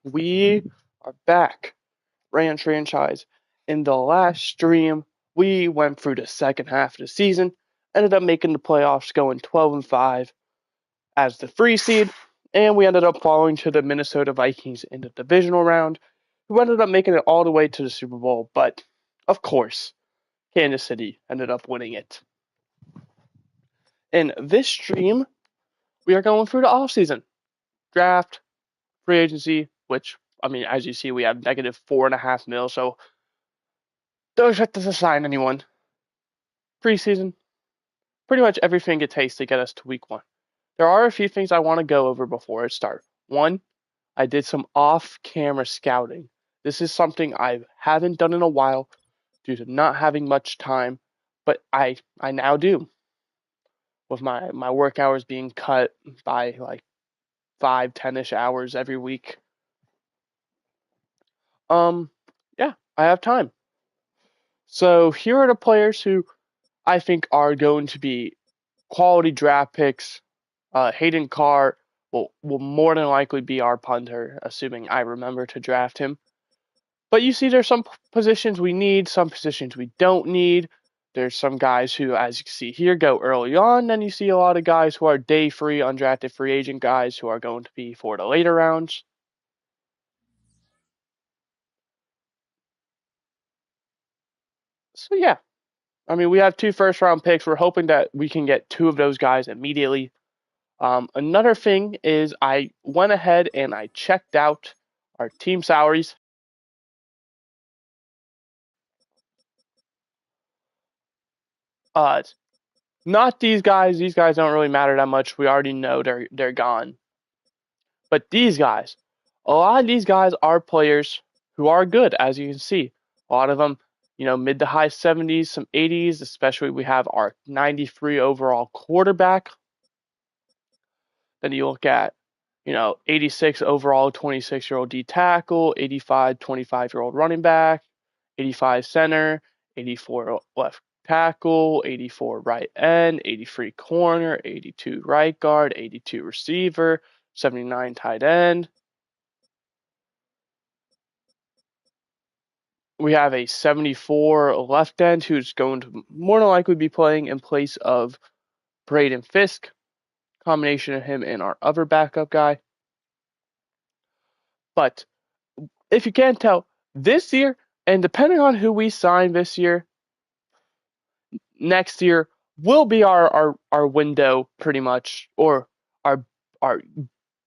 We are back, Rams franchise. In the last stream, we went through the second half of the season, ended up making the playoffs, going 12-5 as the 3 seed, and we ended up falling to the Minnesota Vikings in the divisional round, who ended up making it all the way to the Super Bowl. But of course, Kansas City ended up winning it. In this stream, we are going through the offseason draft, free agency, which as you see, we have negative 4.5 mil, so don't expect us to sign anyone. Preseason, pretty much everything it takes to get us to week 1. There are a few things I want to go over before it starts. One, I did some off-camera scouting. This is something I haven't done in a while due to not having much time, but I now do, with my work hours being cut by like 5-10ish hours every week. Yeah, I have time. So here are the players who I think are going to be quality draft picks. Hayden Carr will more than likely be our punter, assuming I remember to draft him. But you see, there's some positions we need, some positions we don't need. There's some guys who, as you can see here, go early on. Then you see a lot of guys who are day free, undrafted free agent guys who are going to be for the later rounds. So yeah, we have 2 first-round picks. We're hoping that we can get 2 of those guys immediately. Another thing is I went ahead and I checked out our team salaries. Not these guys. These guys don't really matter that much. We already know they're gone. But these guys, a lot of these guys are players who are good, as you can see. A lot of them, mid to high 70s, some 80s, especially we have our 93 overall quarterback. Then you look at, 86 overall 26-year-old D tackle, 85 25-year-old running back, 85 center, 84 left tackle, 84 right end, 83 corner, 82 right guard, 82 receiver, 79 tight end. We have a 74 left end who's going to more than likely be playing in place of Braden Fisk, combination of him and our other backup guy. But if you can't tell, this year, and depending on who we sign this year, next year will be our window pretty much, or our our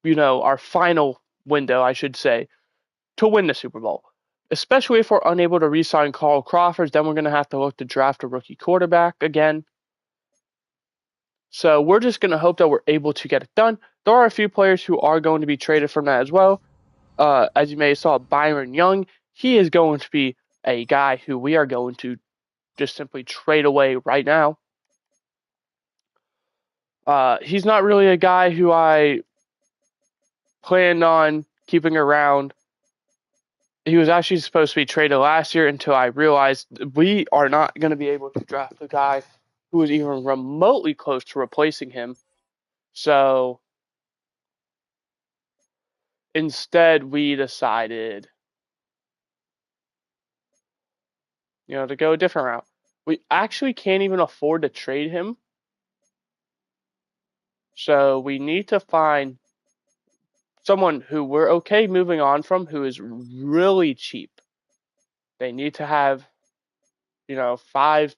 our final window, I should say, to win the Super Bowl. Especially if we're unable to re-sign Carl Crawford, then we're going to have to look to draft a rookie quarterback again. So we're just going to hope that we're able to get it done. There are a few players who are going to be traded from that as well. As you may have saw, Byron Young, he is going to be a guy who we are going to just simply trade away right now. He's not really a guy who I planned on keeping around. He was actually supposed to be traded last year until I realized we are not going to be able to draft a guy who is even remotely close to replacing him. So instead, we decided, to go a different route. We actually can't even afford to trade him. So we need to find someone who we're okay moving on from who is really cheap. They need to have, 5K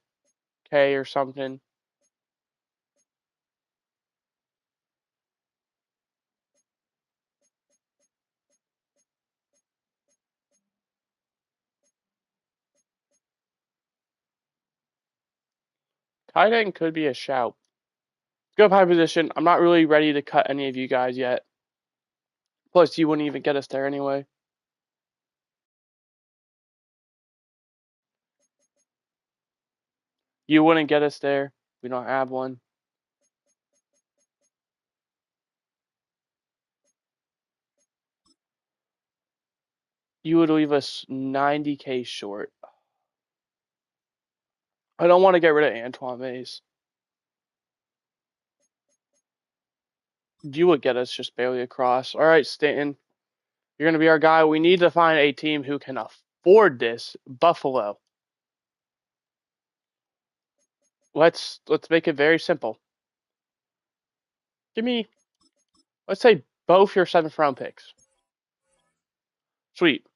or something. Tight end could be a shout. Go high position. I'm not really ready to cut any of you guys yet. Plus, you wouldn't even get us there anyway. You wouldn't get us there. We don't have one. You would leave us 90K short. I don't want to get rid of Antoine Mays. You would get us just barely across. All right, Stanton. You're going to be our guy. We need to find a team who can afford this. Buffalo. Let's make it very simple. Give me, let's say, both your 7th round picks. Sweet.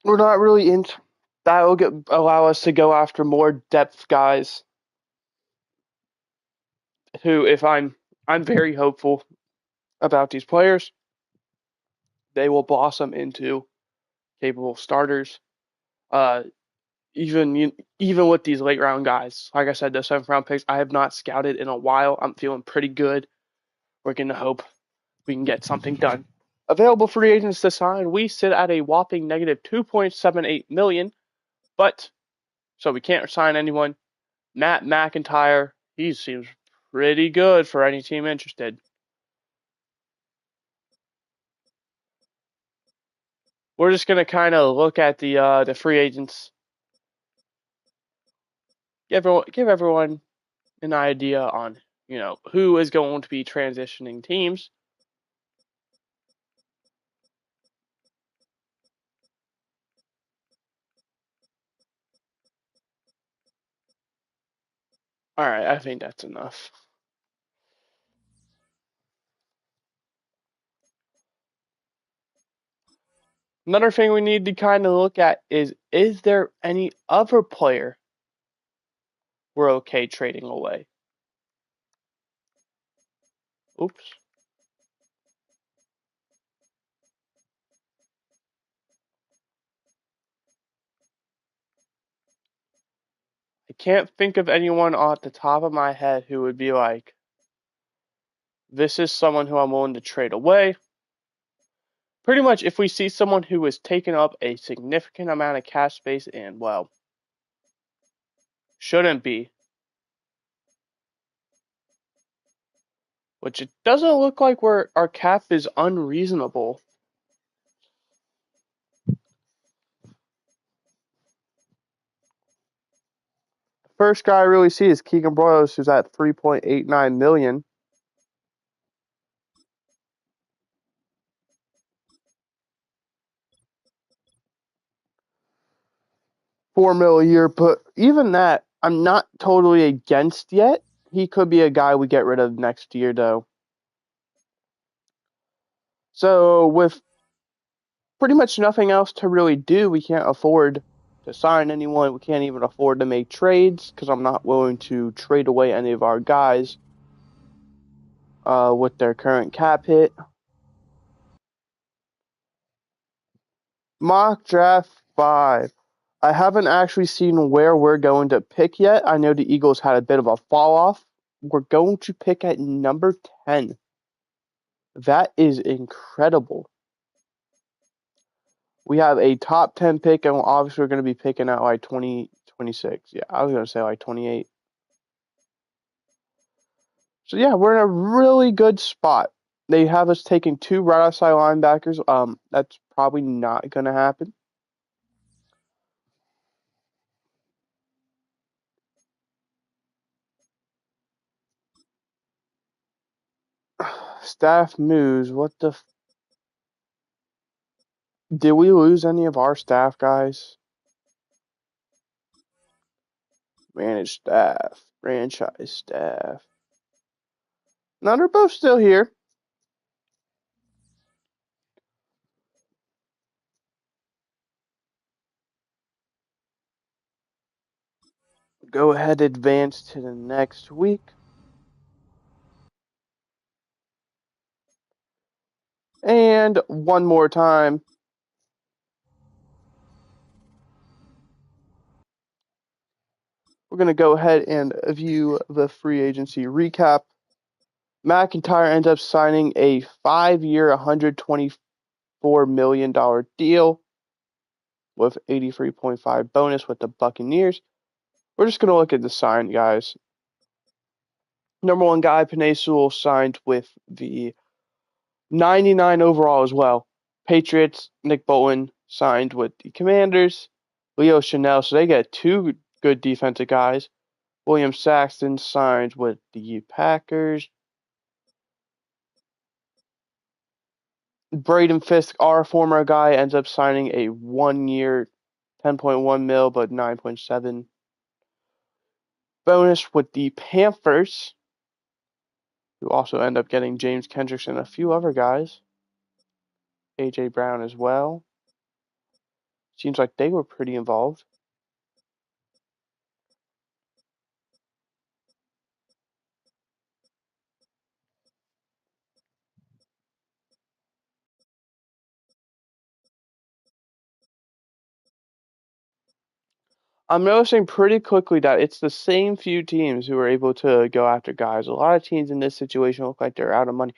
We're not really in. That will allow us to go after more depth guys. Who, if I'm very hopeful about these players, they will blossom into capable starters. Uh, even with these late round guys, like I said, the 7th round picks, I have not scouted in a while. I'm feeling pretty good. We're going to hope we can get something done. Available free agents to sign, we sit at a whopping negative 2.78 million, but so we can't sign anyone. Matt McIntyre, he seems pretty good for any team interested. We're just gonna kind of look at the free agents, give everyone an idea on who is going to be transitioning teams. All right, I think that's enough. Another thing we need to kind of look at is there any other player we're okay trading away? Oops. I can't think of anyone off the top of my head who would be like, this is someone who I'm willing to trade away. Pretty much, if we see someone who is taking up a significant amount of cap space and, well, shouldn't be, which it doesn't look like our cap is unreasonable. First guy I really see is Keegan Broyles, who's at $3.89 million. $4 million a year, but even that, I'm not totally against yet. He could be a guy we get rid of next year, though. So with pretty much nothing else to really do, we can't afford to sign anyone. We can't even afford to make trades because I'm not willing to trade away any of our guys with their current cap hit. Mock draft 5. I haven't actually seen where we're going to pick yet. I know the Eagles had a bit of a fall off. We're going to pick at number 10. That is incredible. We have a top 10 pick, and obviously we're going to be picking at like 26. Yeah, I was going to say like 28. So yeah, we're in a really good spot. They have us taking 2 right outside linebackers. That's probably not going to happen. Staff moves. What the? Did we lose any of our staff guys? Managed staff, franchise staff. No, they're both still here. Go ahead, advance to the next week. And one more time. We're going to go ahead and view the free agency recap. McIntyre ends up signing a 5-year, $124 million deal with 83.5 bonus with the Buccaneers. We're just going to look at the sign, guys. Number 1 guy, Penei Sewell, signed with the 99 overall as well. Patriots, Nick Bolton signed with the Commanders. Leo Chanel, so they get 2 good defensive guys. William Saxton signs with the Packers. Braden Fisk, our former guy, ends up signing a 1-year, 10.1 mil, but 9.7 bonus with the Panthers, who also end up getting James Kendricks and a few other guys. A.J. Brown as well. Seems like they were pretty involved. I'm noticing pretty quickly that it's the same few teams who are able to go after guys. A lot of teams in this situation look like they're out of money.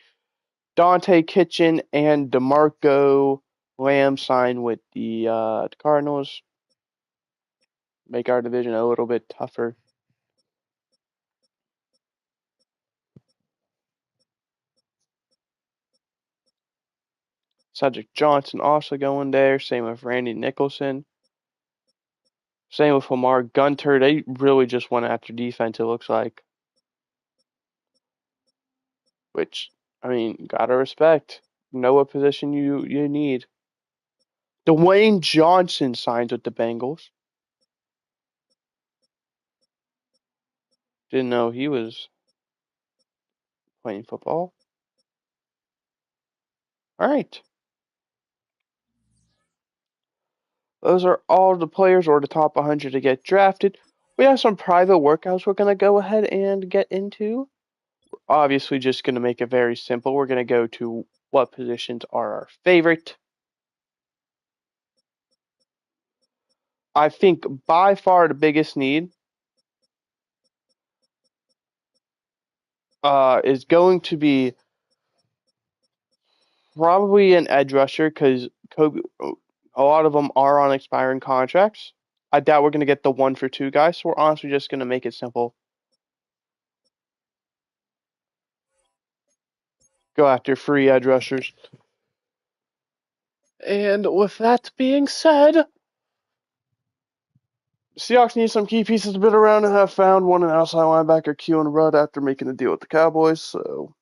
Dante Kitchen and DeMarco Lamb signed with the Cardinals. Make our division a little bit tougher. Cedric Johnson also going there. Same with Randy Nicholson. Same with Lamar Gunter. They really just went after defense, it looks like. Which, I mean, gotta respect. Know what position you need. Dwayne Johnson signs with the Bengals. Didn't know he was playing football. All right. Those are all the players or the top 100 to get drafted. We have some private workouts we're going to go ahead and get into. Obviously, just going to make it very simple. We're going to go to what positions are our favorite. I think by far the biggest need is going to be probably an edge rusher because a lot of them are on expiring contracts. I doubt we're going to get the 1-for-2 guys, so we're honestly just going to make it simple. Go after free edge rushers. And with that being said, Seahawks need some key pieces to bid around and have found one, an outside linebacker, Keelan Rudd, after making a deal with the Cowboys. So,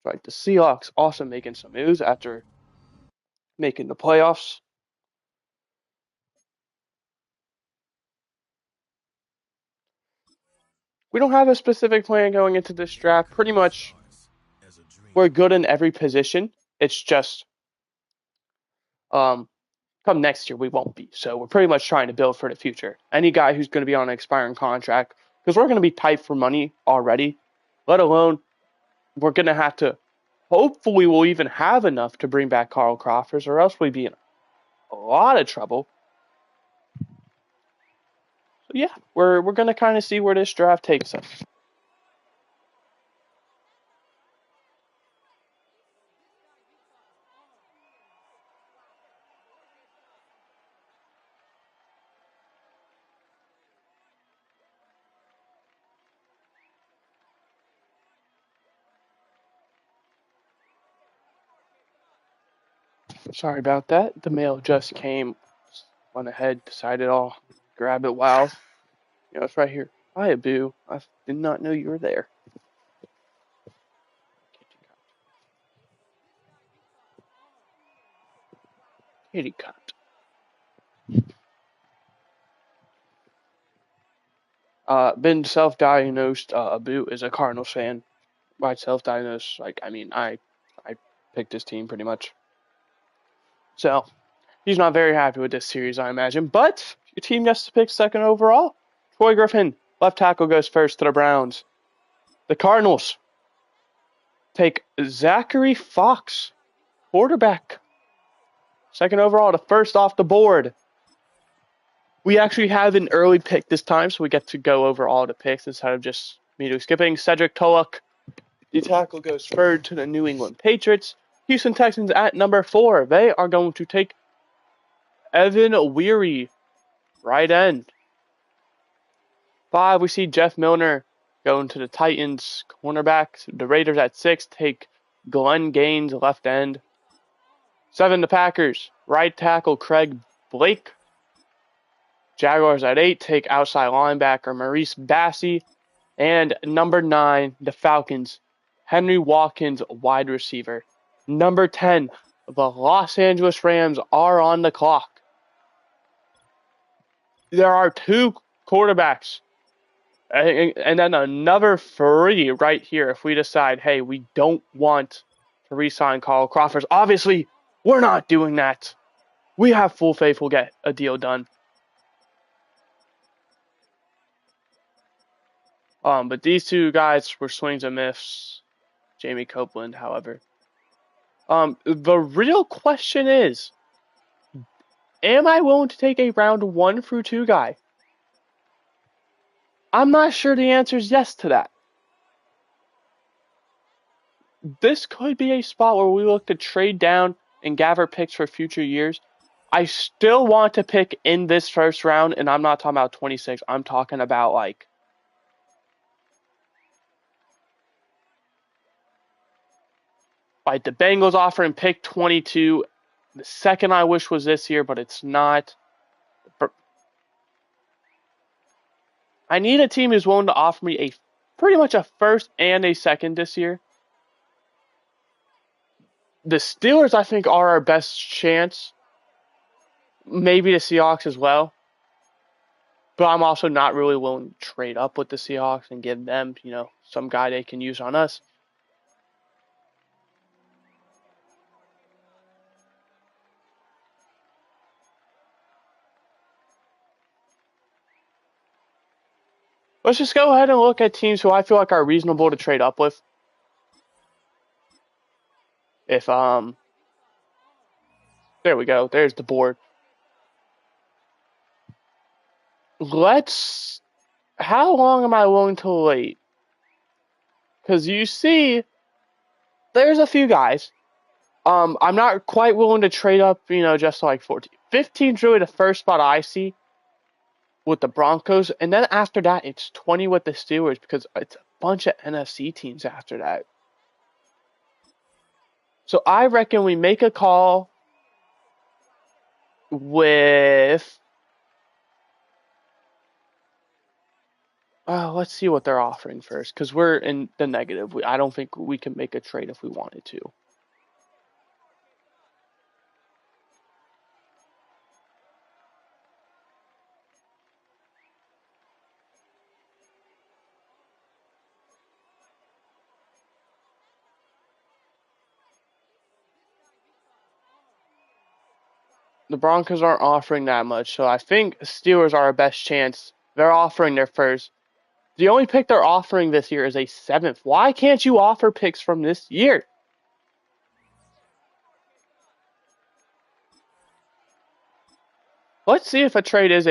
right, the Seahawks also making some moves after making the playoffs. We don't have a specific plan going into this draft. Pretty much, we're good in every position. It's just, come next year, we won't be. So we're pretty much trying to build for the future. Any guy who's going to be on an expiring contract, because we're going to be tight for money already, let alone we're going to have to, hopefully we'll even have enough to bring back Carl Crawford, or else we'd be in a lot of trouble. So yeah, we're going to kind of see where this draft takes us. Sorry about that. The mail just came. Went ahead, decided I'll grab it while, it's right here. Hi, Abu. I did not know you were there. Kitty cut. Been self-diagnosed. Abu is a Cardinals fan. By self-diagnosed, I picked this team pretty much. So he's not very happy with this series, I imagine. But your team gets to pick second overall. Troy Griffin, left tackle, goes first to the Browns. The Cardinals take Zachary Fox, quarterback, second overall, the first off the board. We actually have an early pick this time, so we get to go over all the picks instead of just me skipping. Cedric Tulloch, the tackle, goes third to the New England Patriots. Houston Texans at number 4. They are going to take Evan Weary, right end. 5, we see Jeff Milner going to the Titans. Cornerback, the Raiders at 6 take Glenn Gaines, left end. 7, the Packers. Right tackle Craig Blake. Jaguars at 8 take outside linebacker Maurice Bassey. And number 9, the Falcons, Henry Watkins, wide receiver. Number 10, the Los Angeles Rams are on the clock. There are 2 quarterbacks. And then another 3 right here if we decide, hey, we don't want to re-sign Carl Crawford. Obviously, we're not doing that. We have full faith we'll get a deal done. But these 2 guys were swings and misses. Jamie Copeland, however. The real question is, am I willing to take a round 1 through 2 guy? I'm not sure the answer is yes to that. This could be a spot where we look to trade down and gather picks for future years. I still want to pick in this first round, and I'm not talking about 26. I'm talking about like the Bengals offering pick 22. The second I wish was this year, but it's not. I need a team who's willing to offer me pretty much a first and a second this year. The Steelers, I think, are our best chance. Maybe the Seahawks as well. But I'm also not really willing to trade up with the Seahawks and give them, some guy they can use on us. Let's just go ahead and look at teams who I feel like are reasonable to trade up with. There we go. There's the board. How long am I willing to wait? Because you see, there's a few guys. I'm not quite willing to trade up, just like 14. 15 is really the first spot I see with the Broncos. And then after that, it's 20 with the Steelers because it's a bunch of NFC teams after that. So I reckon we make a call with... let's see what they're offering first, because we're in the negative. I don't think we can make a trade if we wanted to. The Broncos aren't offering that much, so I think Steelers are our best chance. They're offering their first. The only pick they're offering this year is a 7th. Why can't you offer picks from this year? Let's see if a trade is